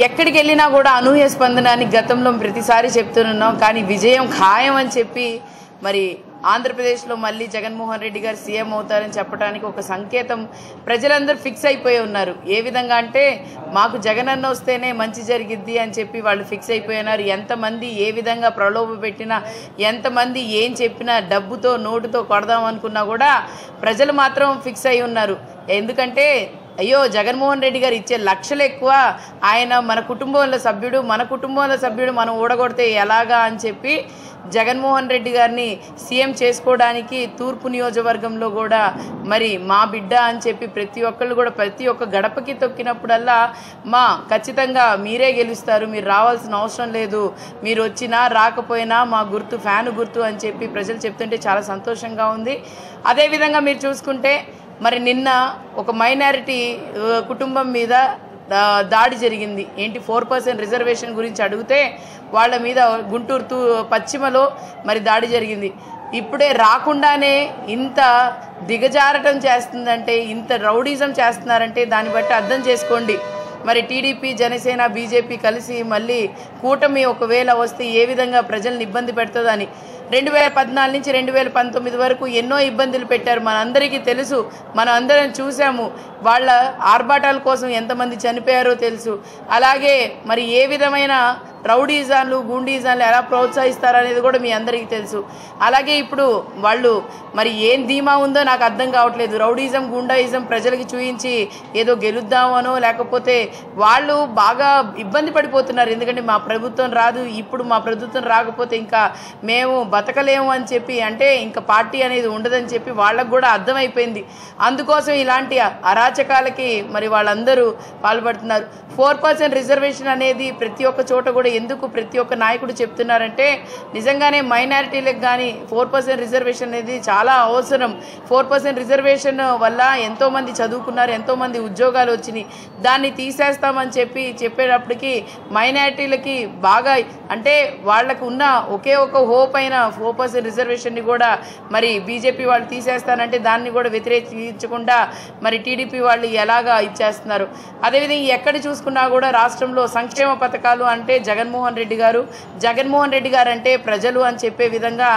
ఎక్కడికి వెళ్ళినా కూడా అనూహ్య స్పందన అని గతంలో ప్రతిసారి చెప్తున్నాం. కానీ విజయం ఖాయం అని చెప్పి మరి ఆంధ్రప్రదేశ్లో మళ్ళీ జగన్మోహన్ రెడ్డి గారు సీఎం అవుతారని చెప్పడానికి ఒక సంకేతం ప్రజలందరూ ఫిక్స్ అయిపోయి ఉన్నారు. ఏ విధంగా అంటే మాకు జగనన్న వస్తేనే మంచి జరిగిద్ది అని చెప్పి వాళ్ళు ఫిక్స్ అయిపోయినారు. ఎంతమంది ఏ విధంగా ప్రలోభ పెట్టినా, ఎంతమంది ఏం చెప్పినా, డబ్బుతో నోటుతో కొడదాం అనుకున్నా కూడా ప్రజలు మాత్రం ఫిక్స్ అయి ఉన్నారు. ఎందుకంటే అయ్యో జగన్మోహన్ రెడ్డి గారు ఇచ్చే లక్షలు ఎక్కువ, ఆయన మన కుటుంబంలో సభ్యుడు మనం ఓడగొడితే ఎలాగా అని చెప్పి జగన్మోహన్ రెడ్డి గారిని సీఎం చేసుకోవడానికి తూర్పు నియోజకవర్గంలో కూడా మరి మా బిడ్డ అని చెప్పి ప్రతి ఒక్కళ్ళు కూడా ప్రతి ఒక్క గడపకి తొక్కినప్పుడల్లా ఖచ్చితంగా మీరే గెలుస్తారు, మీరు రావాల్సిన అవసరం లేదు, మీరు వచ్చినా రాకపోయినా మా గుర్తు ఫ్యాను గుర్తు అని చెప్పి ప్రజలు చెప్తుంటే చాలా సంతోషంగా ఉంది. అదేవిధంగా మీరు చూసుకుంటే మరి నిన్న ఒక మైనారిటీ కుటుంబం మీద దాడి జరిగింది. ఏంటి 4% రిజర్వేషన్ గురించి అడిగితే వాళ్ళ మీద గుంటూరు పశ్చిమలో మరి దాడి జరిగింది. ఇప్పుడే రాకుండానే ఇంత దిగజారటం చేస్తుందంటే, ఇంత రౌడీజం చేస్తున్నారంటే దాన్ని బట్టి అర్థం చేసుకోండి. మరి టీడీపీ, జనసేన, బీజేపీ కలిసి మళ్ళీ కూటమి ఒకవేళ వస్తే ఏ విధంగా ప్రజల్ని ఇబ్బంది పెడుతుందని 2014 నుంచి 2019 వరకు ఎన్నో ఇబ్బందులు పెట్టారు. మనందరికీ తెలుసు, మనం అందరం చూసాము. వాళ్ళ ఆర్భాటాల కోసం ఎంతమంది చనిపోయారో తెలుసు. అలాగే మరి ఏ విధమైన రౌడీజాన్లు, గుండీజాన్లు ఎలా ప్రోత్సహిస్తారనేది కూడా మీ అందరికీ తెలుసు. అలాగే ఇప్పుడు వాళ్ళు మరి ఏం ధీమా ఉందో నాకు అర్థం కావట్లేదు. రౌడీజం, గుండాయిజం ప్రజలకి చూయించి ఏదో గెలుద్దామనో లేకపోతే వాళ్ళు బాగా ఇబ్బంది పడిపోతున్నారు. ఎందుకంటే మా ప్రభుత్వం రాదు, ఇప్పుడు మా ప్రభుత్వం రాకపోతే ఇంకా మేము బతకలేము అని చెప్పి, అంటే ఇంకా పార్టీ అనేది ఉండదని చెప్పి వాళ్ళకు కూడా అర్థమైపోయింది. అందుకోసం ఇలాంటి అరాచకాలకి మరి వాళ్ళందరూ పాల్పడుతున్నారు. 4% రిజర్వేషన్ అనేది ప్రతి ఒక్క చోట కూడా ఎందుకు ప్రతి ఒక్క నాయకుడు చెప్తున్నారంటే నిజంగానే మైనారిటీలకు కానీ 4% రిజర్వేషన్ అనేది చాలా అవసరం. 4% రిజర్వేషన్ వల్ల ఎంతోమంది చదువుకున్నారు, ఎంతోమంది ఉద్యోగాలు వచ్చినాయి. దాన్ని తీసేస్తామని చెప్పేటప్పటికి మైనారిటీలకి బాగా అంటే వాళ్ళకు ఉన్న ఒకే ఒక హోప్ అయిన 4% రిజర్వేషన్ని కూడా మరి బీజేపీ వాళ్ళు తీసేస్తానంటే దాన్ని కూడా వ్యతిరేకించకుండా మరి టీడీపీ వాళ్ళు ఎలాగా ఇచ్చేస్తున్నారు. అదేవిధంగా ఎక్కడ చూసుకున్నా కూడా రాష్ట్రంలో సంక్షేమ పథకాలు అంటే జగన్మోహన్ రెడ్డి గారు అంటే ప్రజలు అని చెప్పే విధంగా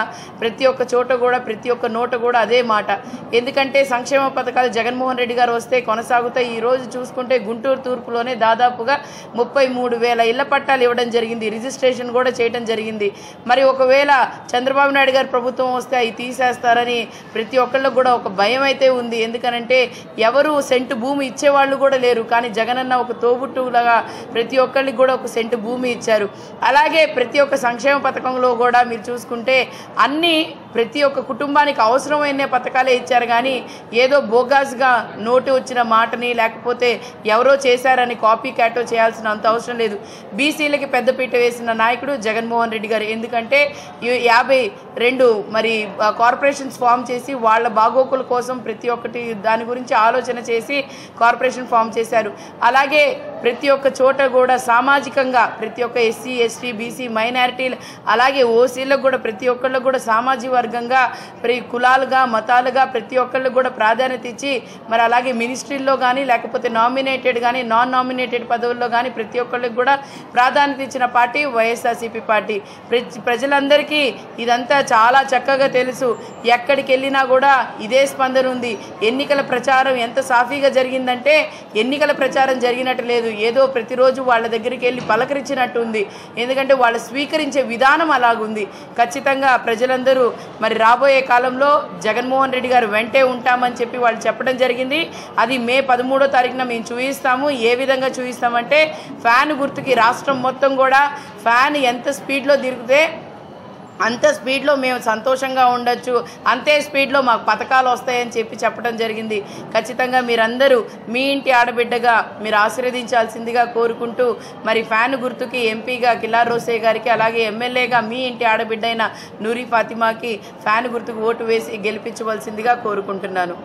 ప్రతి ఒక్క చోట కూడా ప్రతి ఒక్క నోట కూడా అదే మాట. ఎందుకంటే సంక్షేమ పథకాలు జగన్మోహన్ రెడ్డి గారు వస్తే కొనసాగుతాయి. ఈరోజు చూసుకుంటే గుంటూరు తూర్పులోనే దాదాపుగా 33,000 ఇళ్ల పట్టాలు ఇవ్వడం జరిగింది, రిజిస్ట్రేషన్ కూడా చేయడం జరిగింది. మరి ఒకవేళ చంద్రబాబు నాయుడు గారు ప్రభుత్వం వస్తే అవి తీసేస్తారని ప్రతి ఒక్కళ్ళకు కూడా ఒక భయం అయితే ఉంది. ఎందుకనంటే ఎవరు సెంటు భూమి ఇచ్చేవాళ్ళు కూడా లేరు. కానీ జగనన్న ఒక తోబుట్టులాగా ప్రతి ఒక్కళ్ళకి కూడా ఒక సెంటు భూమి ఇచ్చారు. అలాగే ప్రతి ఒక్క సంక్షేమ పథకంలో కూడా మీరు చూసుకుంటే అన్నీ ప్రతి ఒక్క కుటుంబానికి అవసరమైన పథకాలే ఇచ్చారు. కానీ ఏదో బోగాస్గా నోటు వచ్చిన మాటని లేకపోతే ఎవరో చేశారని కాపీ క్యాటో చేయాల్సిన అంత అవసరం లేదు. బీసీలకి పెద్దపీట వేసిన నాయకుడు జగన్మోహన్ రెడ్డి గారు. ఎందుకంటే 52 మరి కార్పొరేషన్స్ ఫామ్ చేసి వాళ్ళ బాగోకుల కోసం ప్రతి ఒక్కటి దాని గురించి ఆలోచన చేసి కార్పొరేషన్ ఫామ్ చేశారు. అలాగే ప్రతి ఒక్క చోట కూడా సామాజికంగా ప్రతి ఒక్క ఎస్సీ, ఎస్టీ, బీసీ, మైనారిటీలు అలాగే ఓసీలకు కూడా ప్రతి ఒక్కళ్ళకు కూడా సామాజిక వర్గంగా కులాలుగా, మతాలుగా ప్రతి ఒక్కళ్ళకు కూడా ప్రాధాన్యత ఇచ్చి మరి అలాగే మినిస్ట్రీల్లో కానీ లేకపోతే నామినేటెడ్ కానీ నాన్ నామినేటెడ్ పదవుల్లో కానీ ప్రతి ఒక్కళ్ళకి కూడా ప్రాధాన్యత ఇచ్చిన పార్టీ వైఎస్ఆర్సీపీ పార్టీ. ప్రజలందరికీ ఇదంతా చాలా చక్కగా తెలుసు. ఎక్కడికి వెళ్ళినా కూడా ఇదే స్పందన ఉంది. ఎన్నికల ప్రచారం ఎంత సాఫీగా జరిగిందంటే ఎన్నికల ప్రచారం జరిగినట్టు లేదు, ఏదో ప్రతిరోజు వాళ్ళ దగ్గరికి వెళ్ళి పలకరించినట్టు ఉంది. ఎందుకంటే వాళ్ళు స్వీకరించే విధానం అలాగుంది. ఖచ్చితంగా ప్రజలందరూ మరి రాబోయే కాలంలో జగన్మోహన్ రెడ్డి గారు వెంటే ఉంటామని చెప్పి వాళ్ళు చెప్పడం జరిగింది. అది మే 13వ తారీఖున మేము చూపిస్తాము. ఏ విధంగా చూపిస్తామంటే ఫ్యాన్ గుర్తుకి రాష్ట్రం మొత్తం కూడా ఫ్యాన్ ఎంత స్పీడ్లో తిరిగితే అంత స్పీడ్లో మేము సంతోషంగా ఉండొచ్చు, అంతే స్పీడ్లో మాకు పథకాలు వస్తాయని చెప్పడం జరిగింది. ఖచ్చితంగా మీరందరూ మీ ఇంటి ఆడబిడ్డగా మీరు ఆశీర్వదించాల్సిందిగా కోరుకుంటూ మరి ఫ్యాన్ గుర్తుకి ఎంపీగా కిలార్ రోసే గారికి అలాగే ఎమ్మెల్యేగా మీ ఇంటి ఆడబిడ్డ అయిన నూరి ఫాతిమాకి ఫ్యాన్ గుర్తుకు ఓటు వేసి గెలిపించవలసిందిగా కోరుకుంటున్నాను.